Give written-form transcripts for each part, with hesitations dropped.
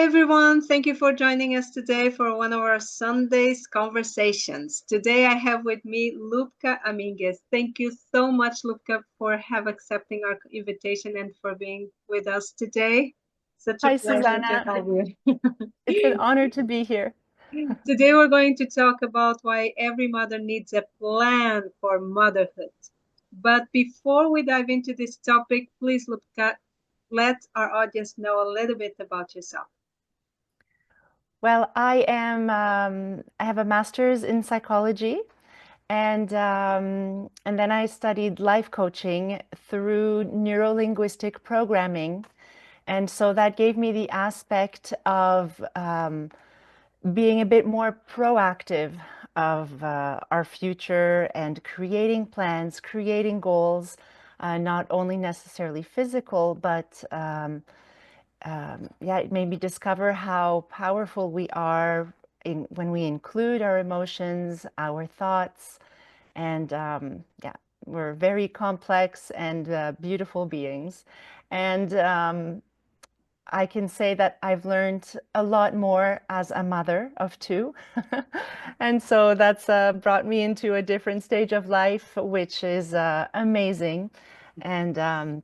everyone. Thank you for joining us today for one of our Sundays conversations. Today I have with me Lubka Amigues. Thank you so much, Lubka, for accepting our invitation and for being with us today. Such a Hi, pleasure to Susanna. have you. It's an honor to be here. Today we're going to talk about why every mother needs a plan for motherhood. But before we dive into this topic, please, Lubka, let our audience know a little bit about yourself. Well, I have a master's in psychology, and then I studied life coaching through neuro-linguistic programming. And so that gave me the aspect of being a bit more proactive of our future and creating plans, creating goals, not only necessarily physical, but yeah, it made me discover how powerful we are when we include our emotions, our thoughts, and yeah, we're very complex and beautiful beings. And I can say that I've learned a lot more as a mother of two. And so that's brought me into a different stage of life, which is amazing. And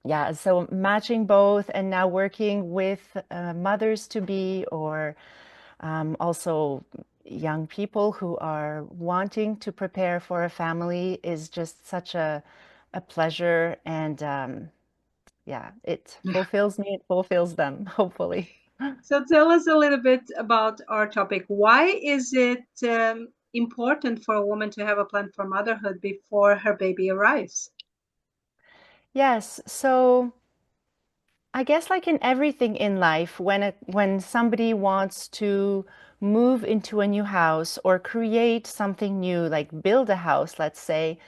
yeah, so matching both and now working with mothers to be or also young people who are wanting to prepare for a family is just such a pleasure. And yeah, it fulfills me, it fulfills them, hopefully. So tell us a little bit about our topic. Why is it important for a woman to have a plan for motherhood before her baby arrives? Yes, so I guess like in everything in life, when somebody wants to move into a new house or create something new, like build a house, let's say,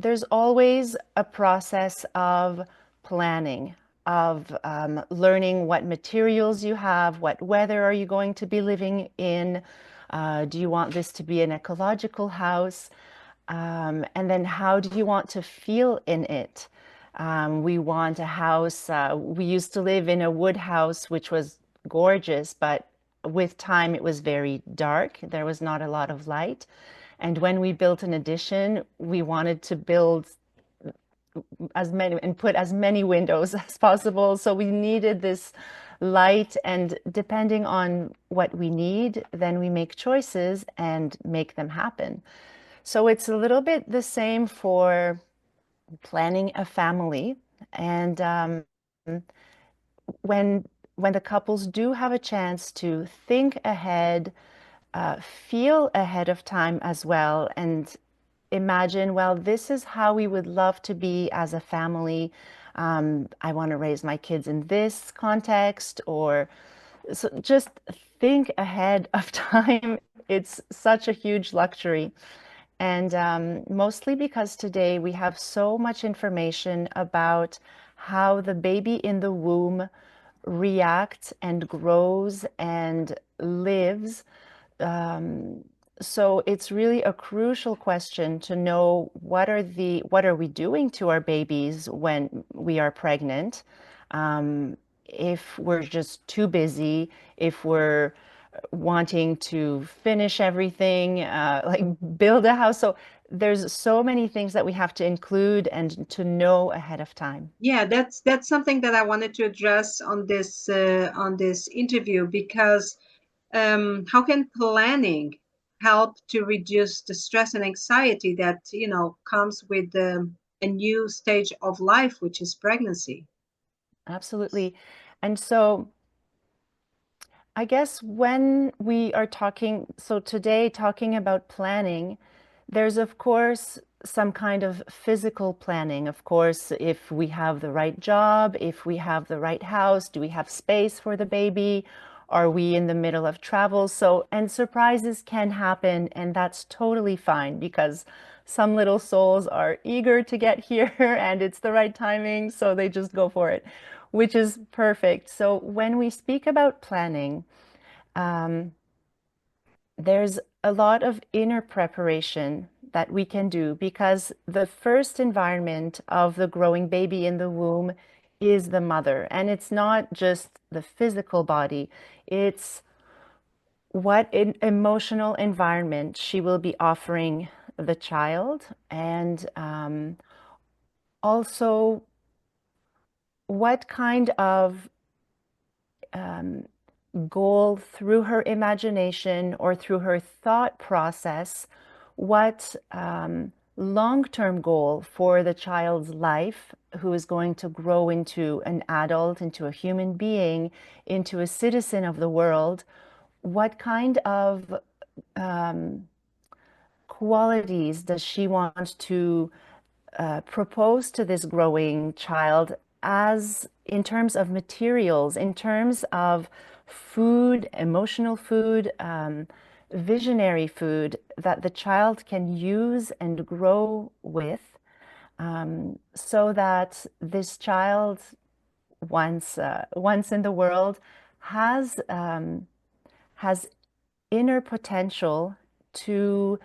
there's always a process of planning, of learning what materials you have, what weather are you going to be living in, do you want this to be an ecological house? And then how do you want to feel in it? We want a house. We used to live in a wood house, which was gorgeous, but with time it was very dark. There was not a lot of light. And when we built an addition, we wanted to build as many and put as many windows as possible. So we needed this light, and depending on what we need, then we make choices and make them happen. So it's a little bit the same for planning a family. And when when the couples do have a chance to think ahead, feel ahead of time as well, and imagine, well, this is how we would love to be as a family. I want to raise my kids in this context, or so just think ahead of time. It's such a huge luxury. And mostly because today we have so much information about how the baby in the womb reacts and grows and lives. Um, so it's really a crucial question to know what are we doing to our babies when we are pregnant? If we're just too busy, if we're wanting to finish everything, like build a house. So there's so many things that we have to include and to know ahead of time. Yeah, that's something that I wanted to address on this interview because how can planning help to reduce the stress and anxiety that comes with a new stage of life, which is pregnancy? Absolutely. And so I guess when we are talking, so today talking about planning, there's of course some kind of physical planning. Of course, if we have the right job, if we have the right house, do we have space for the baby? Are we in the middle of travel? So, and surprises can happen, and that's totally fine because some little souls are eager to get here and it's the right timing, so they just go for it, which is perfect. So when we speak about planning, um, there's a lot of inner preparation that we can do because the first environment of the growing baby in the womb is the mother. And it's not just the physical body, it's what emotional environment she will be offering the child, and also what kind of goal through her imagination or through her thought process, what long-term goal for the child's life, who is going to grow into an adult, into a human being, into a citizen of the world, what kind of qualities does she want to propose to this growing child, as in terms of materials, in terms of food, emotional food, visionary food that the child can use and grow with, so that this child, once in the world, has has inner potential to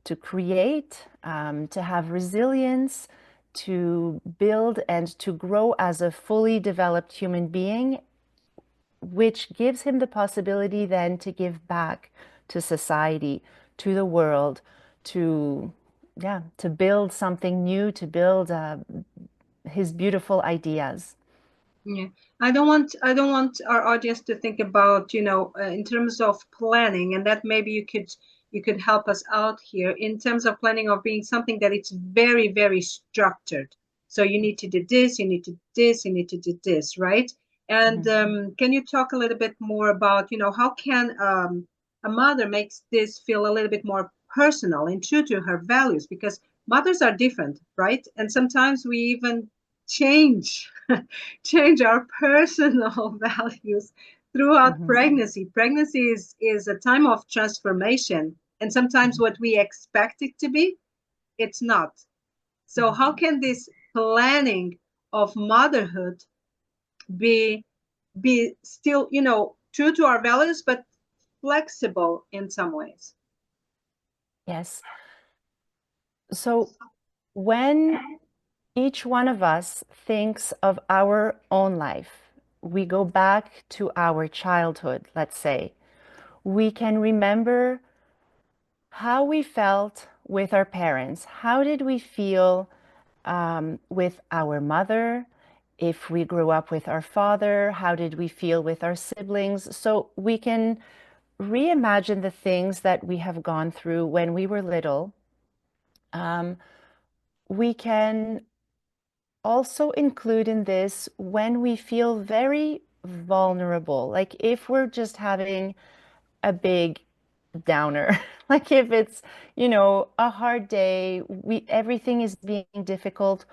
to create, to have resilience, to build and to grow as a fully developed human being, which gives him the possibility then to give back to society, to the world, to, yeah, to build something new, to build his beautiful ideas. Yeah, I don't want our audience to think about, in terms of planning, and that maybe you could help us out here in terms of planning of being something that it's very, very structured. So you need to do this, you need to do this, you need to do this, right? And Mhm. can you talk a little bit more about, how can a mother makes this feel a little bit more personal and true to her values? Because mothers are different, right? And sometimes we even change change our personal values throughout Mhm. pregnancy. Pregnancy is a time of transformation, and sometimes Mhm. what we expect it to be, it's not. So Mhm. how can this planning of motherhood be still, true to our values, but flexible in some ways? Yes. So when each one of us thinks of our own life, we go back to our childhood, let's say, we can remember how we felt with our parents. How did we feel with our mother? If we grew up with our father, how did we feel with our siblings? So we can reimagine the things that we have gone through when we were little. Um, we can also include in this when we feel very vulnerable, like if we're just having a big downer, like if it's, a hard day, everything is being difficult,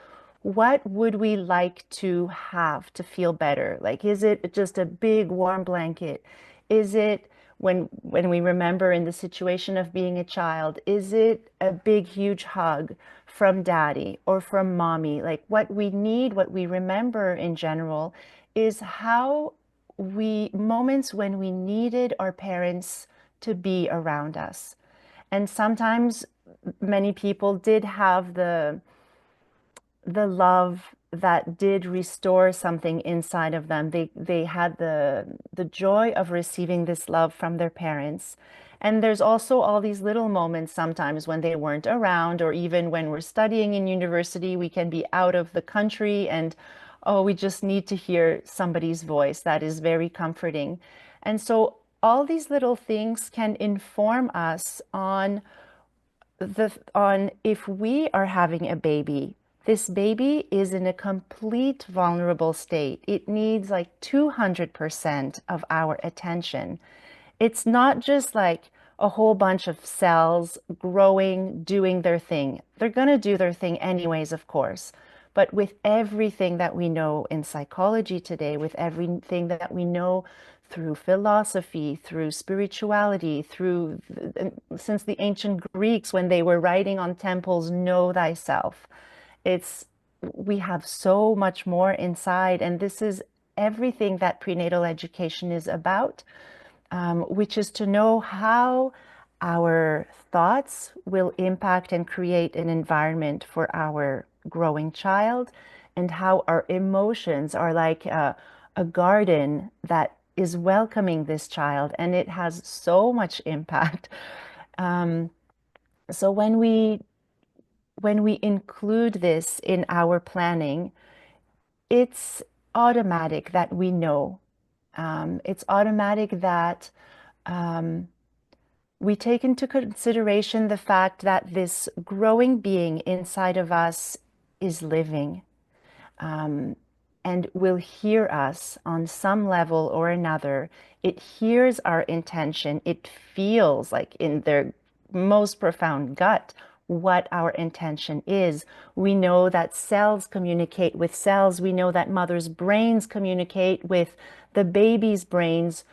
what would we like to have to feel better? Like, is it just a big warm blanket? Is it when we remember in the situation of being a child, is it a big, huge hug from daddy or from mommy? Like what we need, what we remember in general is how we moments when we needed our parents to be around us. And sometimes many people did have the love that did restore something inside of them. They had the joy of receiving this love from their parents. And there's also all these little moments sometimes when they weren't around, or even when we're studying in university, we can be out of the country and, oh, we just need to hear somebody's voice. That is very comforting. And so all these little things can inform us on if we are having a baby, this baby is in a complete vulnerable state. It needs like 200% of our attention. It's not just like a whole bunch of cells growing, doing their thing. They're going to do their thing anyways, of course. But with everything that we know in psychology today, with everything that we know through philosophy, through spirituality, since the ancient Greeks, when they were writing on temples, know thyself. It's, we have so much more inside, and this is everything that prenatal education is about, which is to know how our thoughts will impact and create an environment for our growing child, and how our emotions are like a garden that is welcoming this child, and it has so much impact. Um, so when we include this in our planning, it's automatic that we know. It's automatic that we take into consideration the fact that this growing being inside of us is living, and will hear us on some level or another. It hears our intention. It feels like in their most profound gut what our intention is. We know that cells communicate with cells. We know that mothers' brains communicate with the baby's brains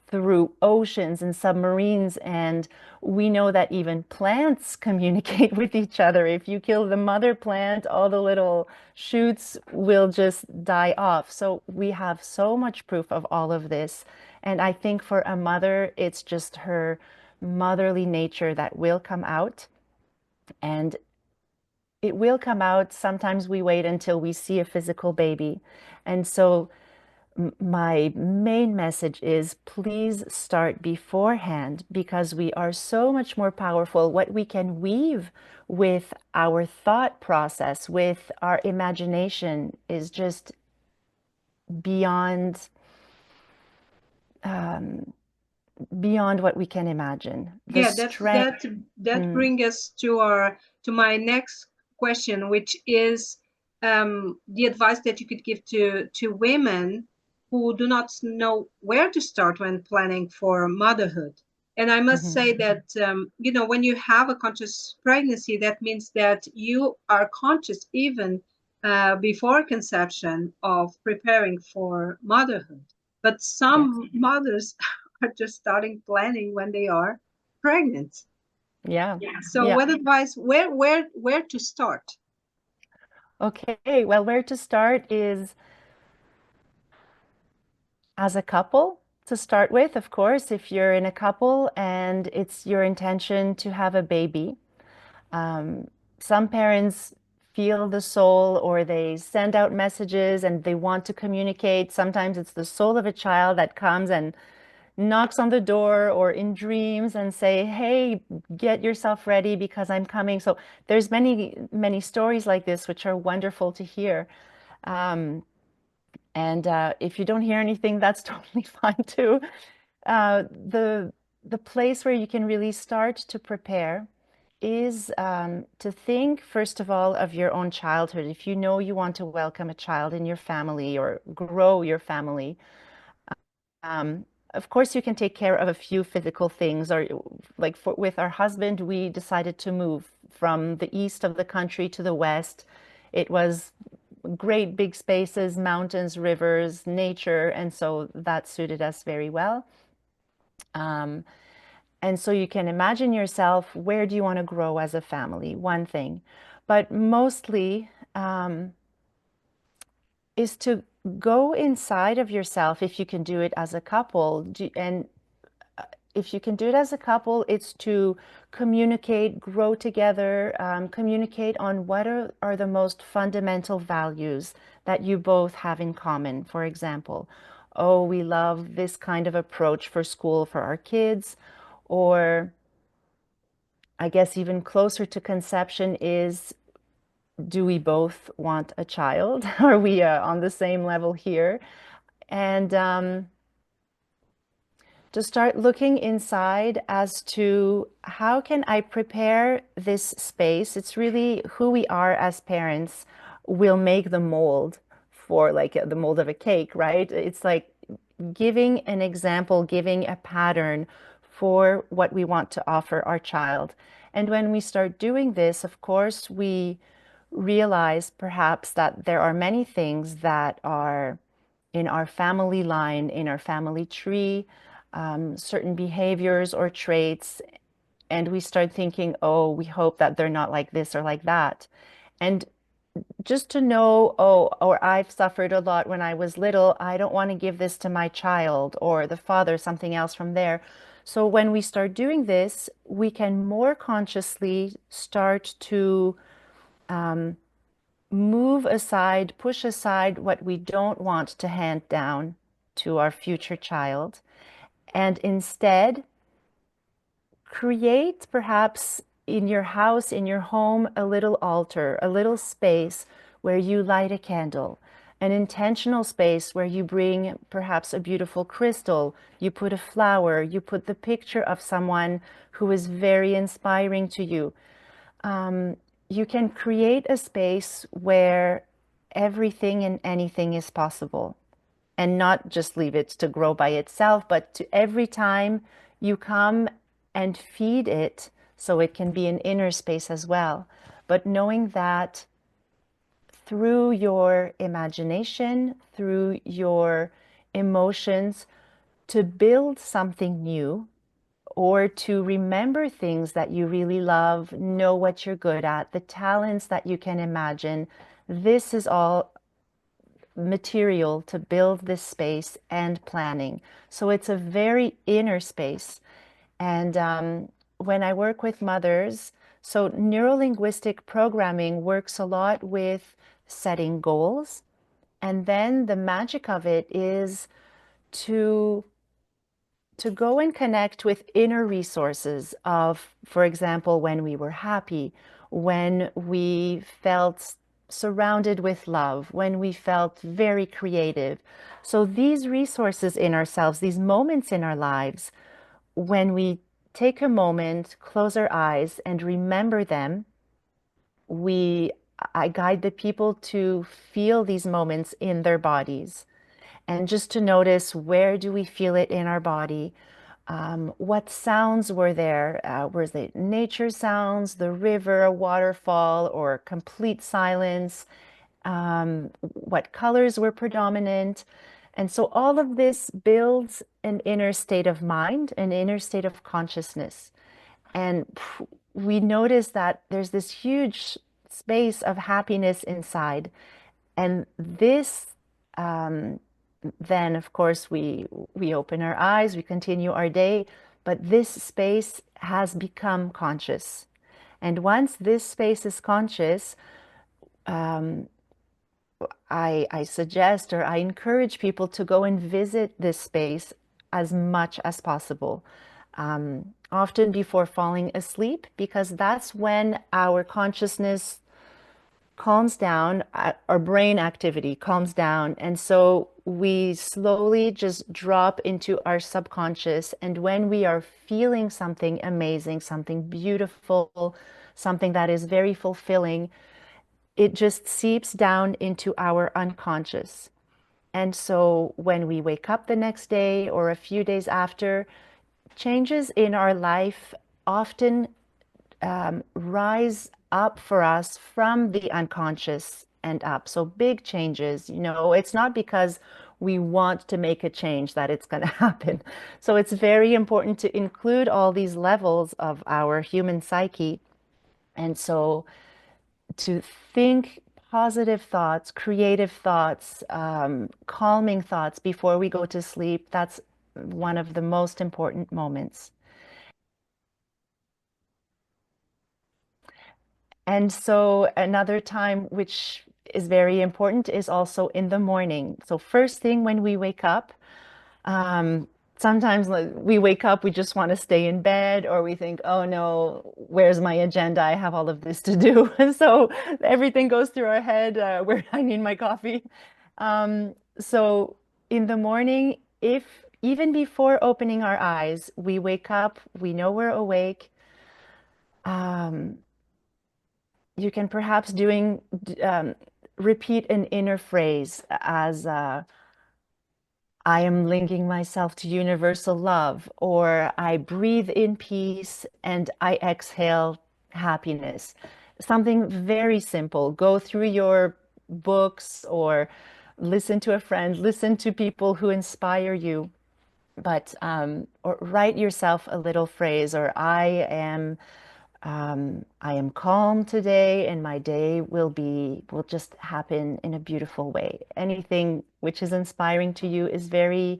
through oceans and submarines. And we know that even plants communicate with each other. If you kill the mother plant, all the little shoots will just die off. So we have so much proof of all of this. And I think for a mother, it's just her motherly nature that will come out. And it will come out. Sometimes we wait until we see a physical baby. And so my main message is please start beforehand, because we are so much more powerful. What we can weave with our thought process, with our imagination, is just beyond beyond what we can imagine. The Yeah, that strength. that that Mm, brings us to my next question, which is the advice that you could give to women who do not know where to start when planning for motherhood. And I must mhm. say that when you have a conscious pregnancy, that means that you are conscious even before conception of preparing for motherhood. But Yes. some mothers are just starting planning when they are pregnant. Yeah. Yeah. So Yeah. what advice, where to start? Okay. Well, where to start is as a couple to start with, of course, if you're in a couple and it's your intention to have a baby. Um, some parents feel the soul, or they send out messages and they want to communicate. Sometimes it's the soul of a child that comes and knocks on the door or in dreams and say, "Hey, get yourself ready because I'm coming." So there's many, many stories like this, which are wonderful to hear. Um, and if you don't hear anything, that's totally fine too. The place where you can really start to prepare is to think, first of all, of your own childhood. If you know you want to welcome a child in your family or grow your family, um, of course, you can take care of a few physical things. Or, like with our husband, we decided to move from the east of the country to the west. It was great big spaces, mountains, rivers, nature, and so that suited us very well. Um, and so you can imagine yourself, where do you want to grow as a family? One thing. But mostly is to go inside of yourself if you can do it as a couple. And if you can do it as a couple, it's to communicate, grow together, communicate on what are the most fundamental values that you both have in common. For example, oh, we love this kind of approach for school for our kids, or I guess even closer to conception is, do we both want a child? Are we on the same level here? And to start looking inside as to how can I prepare this space. It's really who we are as parents will make the mold for, like, the mold of a cake, right? It's like giving an example, giving a pattern for what we want to offer our child. And when we start doing this, of course, we realize perhaps that there are many things that are in our family line, in our family tree, certain behaviors or traits, and we start thinking, oh, we hope that they're not like this or like that. And just to know, oh, or I've suffered a lot when I was little, I don't want to give this to my child, or the father, something else from there. So when we start doing this, we can more consciously start to move aside, push aside what we don't want to hand down to our future child, and instead create perhaps in your house, in your home, a little altar, a little space where you light a candle, an intentional space where you bring perhaps a beautiful crystal, you put a flower, you put the picture of someone who is very inspiring to you. You can create a space where everything and anything is possible, and not just leave it to grow by itself, but to every time you come and feed it, so it can be an inner space as well. But knowing that through your imagination, through your emotions, to build something new or to remember things that you really love, know what you're good at, the talents that you can imagine. This is all material to build this space and planning. So it's a very inner space. And when I work with mothers, so neurolinguistic programming works a lot with setting goals. And then the magic of it is to go and connect with inner resources of, for example, when we were happy, when we felt surrounded with love, when we felt very creative. So these resources in ourselves, these moments in our lives, when we take a moment, close our eyes and remember them, we I guide the people to feel these moments in their bodies and just to notice, where do we feel it in our body? What sounds were there? Was it nature sounds, the river, a waterfall, or complete silence? What colors were predominant? And so all of this builds an inner state of mind, an inner state of consciousness. And we notice that there's this huge space of happiness inside. And this, then of course we open our eyes, we continue our day, but this space has become conscious. And once this space is conscious, I suggest, or I encourage people to go and visit this space as much as possible. Often before falling asleep, because that's when our consciousness calms down, our brain activity calms down. And so we slowly just drop into our subconscious. And when we are feeling something amazing, something beautiful, something that is very fulfilling, it just seeps down into our unconscious. And so when we wake up the next day or a few days after, changes in our life often rise up for us from the unconscious and up. So big changes, it's not because we want to make a change that it's going to happen. So it's very important to include all these levels of our human psyche. And so to think positive thoughts, creative thoughts, calming thoughts before we go to sleep, that's one of the most important moments. And so another time which is very important is also in the morning. So first thing when we wake up, um, sometimes we wake up, we just want to stay in bed, or we think, oh no, where's my agenda? I have all of this to do. So everything goes through our head, where I need my coffee. So in the morning, if even before opening our eyes, we wake up, we know we're awake. Um, you can perhaps um, repeat an inner phrase as I am linking myself to universal love, or I breathe in peace and I exhale happiness. Something very simple. Go through your books or listen to a friend, listen to people who inspire you, but or write yourself a little phrase, or I am calm today and my day will just happen in a beautiful way. Anything which is inspiring to you is very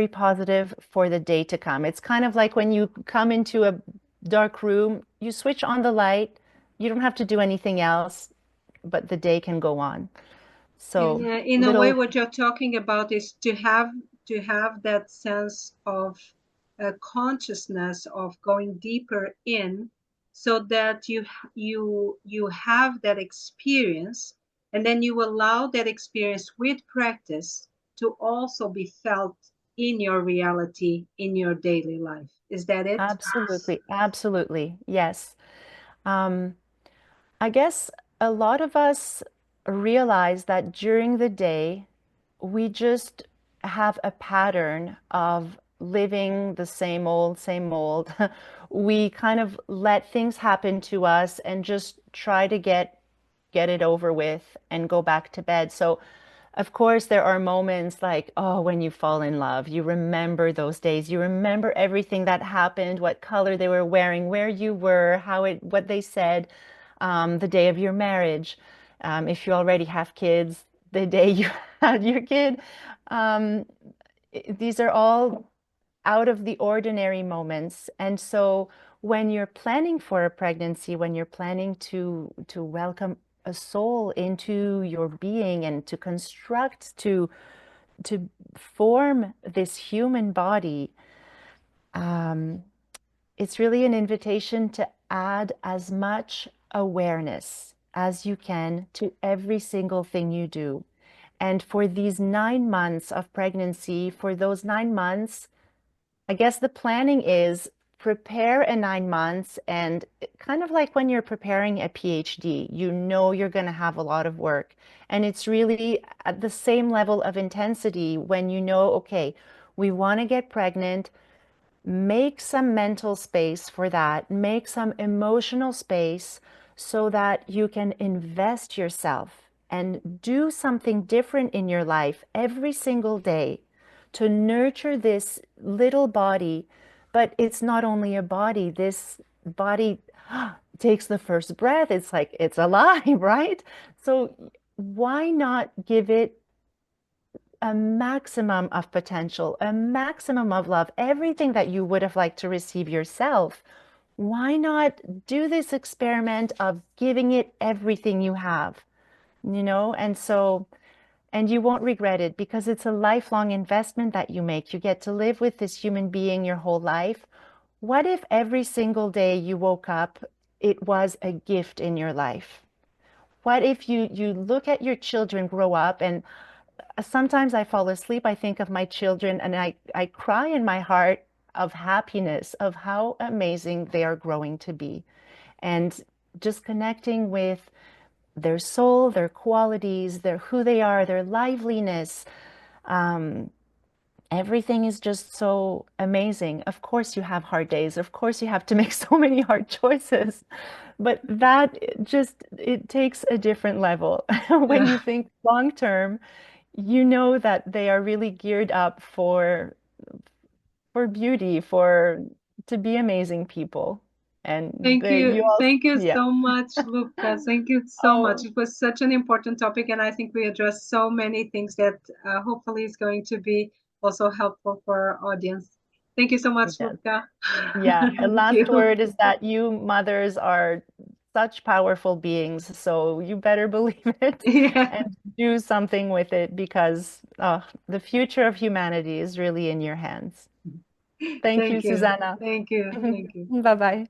positive for the day to come. It's kind of like when you come into a dark room, you switch on the light, you don't have to do anything else, but the day can go on. So In a way, little, what you're talking about is to have that sense of consciousness of going deeper in, so that you have that experience, and then you allow that experience with practice to also be felt in your reality, in your daily life. Is that it? absolutely, absolutely, yes. Um, I guess a lot of us realize that during the day, we just have a pattern of living the same old, same old. We kind of let things happen to us and just try to get it over with and go back to bed. So, of course, there are moments like, oh, when you fall in love, you remember those days. You remember everything that happened, what color they were wearing, where you were, what they said, the day of your marriage. If you already have kids, the day you had your kid. Um, these are all out of the ordinary moments. And so when you're planning for a pregnancy, when you're planning to welcome a soul into your being and to construct, to form this human body, um, it's really an invitation to add as much awareness as you can to every single thing you do. And for these 9 months of pregnancy, for those 9 months, I guess the planning is prepare a 9 months, and kind of like when you're preparing a PhD, you know you're going to have a lot of work. And it's really at the same level of intensity when you know, okay, we want to get pregnant. Make some mental space for that. Make some emotional space so that you can invest yourself and do something different in your life every single day to nurture this little body. But it's not only a body, this body takes the first breath. It's like it's alive, right? So why not give it a maximum of potential, a maximum of love, everything that you would have liked to receive yourself? Why not do this experiment of giving it everything you have, you know? And so, and you won't regret it because it's a lifelong investment that you make. You get to live with this human being your whole life. What if every single day you woke up, it was a gift in your life? What if you look at your children grow up, and sometimes I fall asleep, I think of my children, and I cry in my heart of happiness of how amazing they are growing to be. And just connecting with their soul, their qualities, their who they are, their liveliness. Um, Everything is just so amazing. Of course, you have hard days. Of course, you have to make so many hard choices. But that just, it takes a different level. When you Yeah. think long term, you know that they are really geared up for beauty, for to be amazing people. And Thank they, you. you also, Thank you yeah. so much, Lubka. Thank you so much. Oh, It was such an important topic, and I think we addressed so many things that hopefully is going to be also helpful for our audience. Thank you so much, yes. Lubka. Yeah. A Thank last you. word is that you mothers are such powerful beings, so you better believe it Yeah. and do something with it because the future of humanity is really in your hands. Thank you, Thank you. Susanna. Thank you. Thank you. Bye-bye.